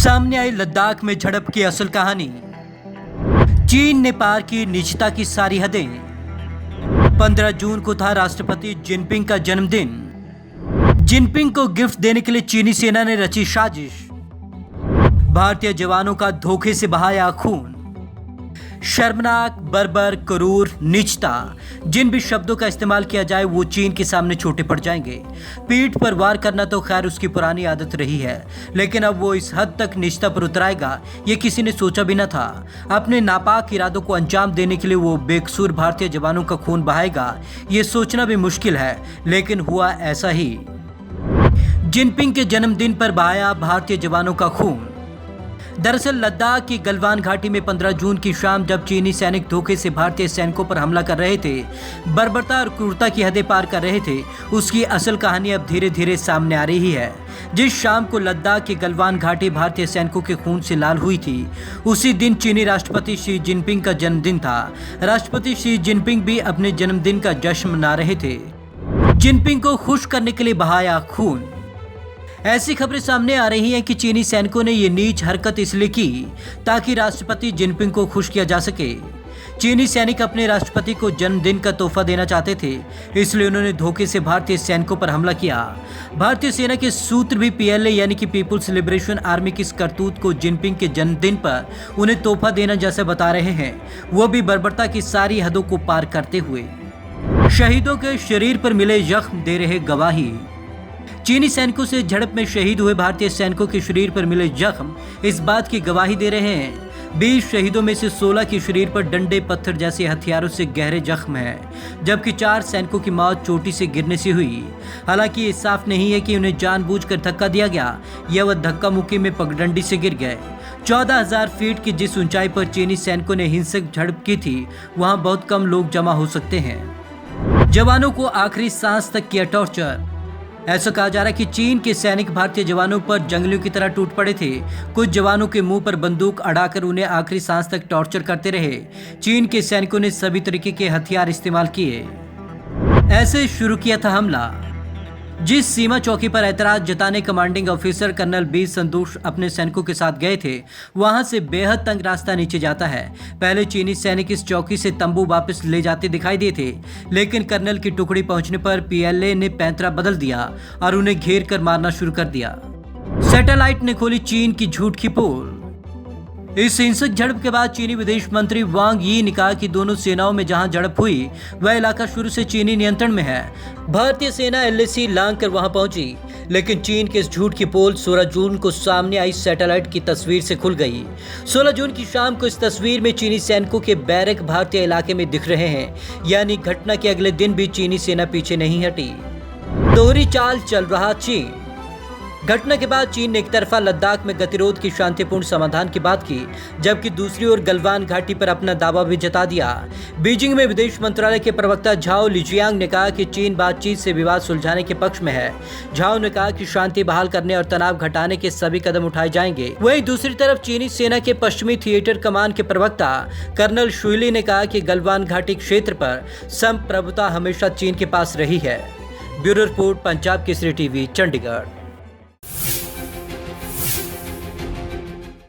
सामने आई लद्दाख में झड़प की असल कहानी। चीन ने पार की निजता की सारी हदें। 15 जून को था राष्ट्रपति जिनपिंग का जन्मदिन। जिनपिंग को गिफ्ट देने के लिए चीनी सेना ने रची साजिश। भारतीय जवानों का धोखे से बहाया खून। शर्मनाक, बर्बर, क्रूर, नीचता, जिन भी शब्दों का इस्तेमाल किया जाए वो चीन के सामने छोटे पड़ जाएंगे। पीठ पर वार करना तो खैर उसकी पुरानी आदत रही है, लेकिन अब वो इस हद तक नीचता पर उतराएगा ये किसी ने सोचा भी न था। अपने नापाक इरादों को अंजाम देने के लिए वो बेकसूर भारतीय जवानों का खून बहाएगा ये सोचना भी मुश्किल है, लेकिन हुआ ऐसा ही। जिनपिंग के जन्मदिन पर बहाया भारतीय जवानों का खून। दरअसल लद्दाख की गलवान घाटी में 15 जून की शाम जब चीनी सैनिक धोखे से भारतीय सैनिकों पर हमला कर रहे थे, बर्बरता और क्रूरता की हदें पार कर रहे थे, उसकी असल कहानी अब धीरे धीरे सामने आ रही है। जिस शाम को लद्दाख की गलवान घाटी भारतीय सैनिकों के खून से लाल हुई थी, उसी दिन चीनी राष्ट्रपति शी जिनपिंग का जन्मदिन था। राष्ट्रपति शी जिनपिंग भी अपने जन्मदिन का जश्न मना रहे थे। जिनपिंग को खुश करने के लिए बहाया खून। ऐसी खबरें सामने आ रही हैं कि चीनी सैनिकों ने ये नीच हरकत इसलिए की ताकि राष्ट्रपति जिनपिंग को खुश किया जा सके। चीनी सैनिक अपने राष्ट्रपति को जन्मदिन का तोहफा देना चाहते थे, इसलिए उन्होंने धोखे से भारतीय सैनिकों पर हमला किया। भारतीय सेना के सूत्र भी पीएलए यानी कि पीपुल्स लिबरेशन आर्मी की इस करतूत को जिनपिंग के जन्मदिन पर उन्हें तोहफा देना जैसा बता रहे हैं, वो भी बर्बरता की सारी हदों को पार करते हुए। शहीदों के शरीर पर मिले जख्म दे रहे गवाही। चीनी सैनिकों से झड़प में शहीद हुए भारतीय सैनिकों के शरीर पर मिले जख्म इस बात की गवाही दे रहे हैं। 20 शहीदों में से 16 के शरीर पर डंडे, पत्थर जैसे हथियारों से गहरे जख्म हैं, जबकि 4 सैनिकों की मौत चोटी से गिरने से हुई। हालांकि ये साफ नहीं है कि उन्हें जानबूझकर धक्का दिया गया या वह धक्का मुक्की में पगडंडी से गिर गए। 14,000 फीट की जिस ऊंचाई पर चीनी सैनिकों ने हिंसक झड़प की थी, वहां बहुत कम लोग जमा हो सकते हैं। जवानों को आखिरी सांस तक किया टॉर्चर। ऐसा कहा जा रहा है कि चीन के सैनिक भारतीय जवानों पर जंगलियों की तरह टूट पड़े थे। कुछ जवानों के मुंह पर बंदूक अड़ाकर उन्हें आखिरी सांस तक टॉर्चर करते रहे। चीन के सैनिकों ने सभी तरीके के हथियार इस्तेमाल किए। ऐसे शुरू किया था हमला। जिस सीमा चौकी पर ऐतराज जताने कमांडिंग ऑफिसर कर्नल बी संतोष अपने सैनिकों के साथ गए थे, वहां से बेहद तंग रास्ता नीचे जाता है। पहले चीनी सैनिक इस चौकी से तंबू वापस ले जाते दिखाई दिए थे, लेकिन कर्नल की टुकड़ी पहुंचने पर पीएलए ने पैंतरा बदल दिया और उन्हें घेर कर मारना शुरू कर दिया। सैटेलाइट ने खोली चीन की झूठ की पोल। इस हिंसक झड़प के बाद चीनी विदेश मंत्री वांग यी ने कहा कि दोनों सेनाओं में जहां झड़प हुई वह इलाका शुरू से चीनी नियंत्रण में है। भारतीय सेना एलएसी लांग कर वहां पहुंची, लेकिन चीन के इस झूठ की पोल 16 जून को सामने आई सैटेलाइट की तस्वीर से खुल गई। 16 जून की शाम को इस तस्वीर में चीनी सैनिकों के बैरक भारतीय इलाके में दिख रहे हैं, यानी घटना के अगले दिन भी चीनी सेना पीछे नहीं हटी। दोहरी चाल चल रहा चीन। घटना के बाद चीन ने एक तरफा लद्दाख में गतिरोध की शांतिपूर्ण समाधान की बात की, जबकि दूसरी ओर गलवान घाटी पर अपना दावा भी जता दिया। बीजिंग में विदेश मंत्रालय के प्रवक्ता झाओ लिजियांग ने कहा कि चीन बातचीत से विवाद सुलझाने के पक्ष में है। झाओ ने कहा कि शांति बहाल करने और तनाव घटाने के सभी कदम उठाए जाएंगे। वहीं दूसरी तरफ चीनी सेना के पश्चिमी थिएटर कमान के प्रवक्ता कर्नल शुइली ने कहा कि गलवान घाटी क्षेत्र पर संप्रभुता हमेशा चीन के पास रही है। Bureau report, Punjab Kesari TV, Chandigarh.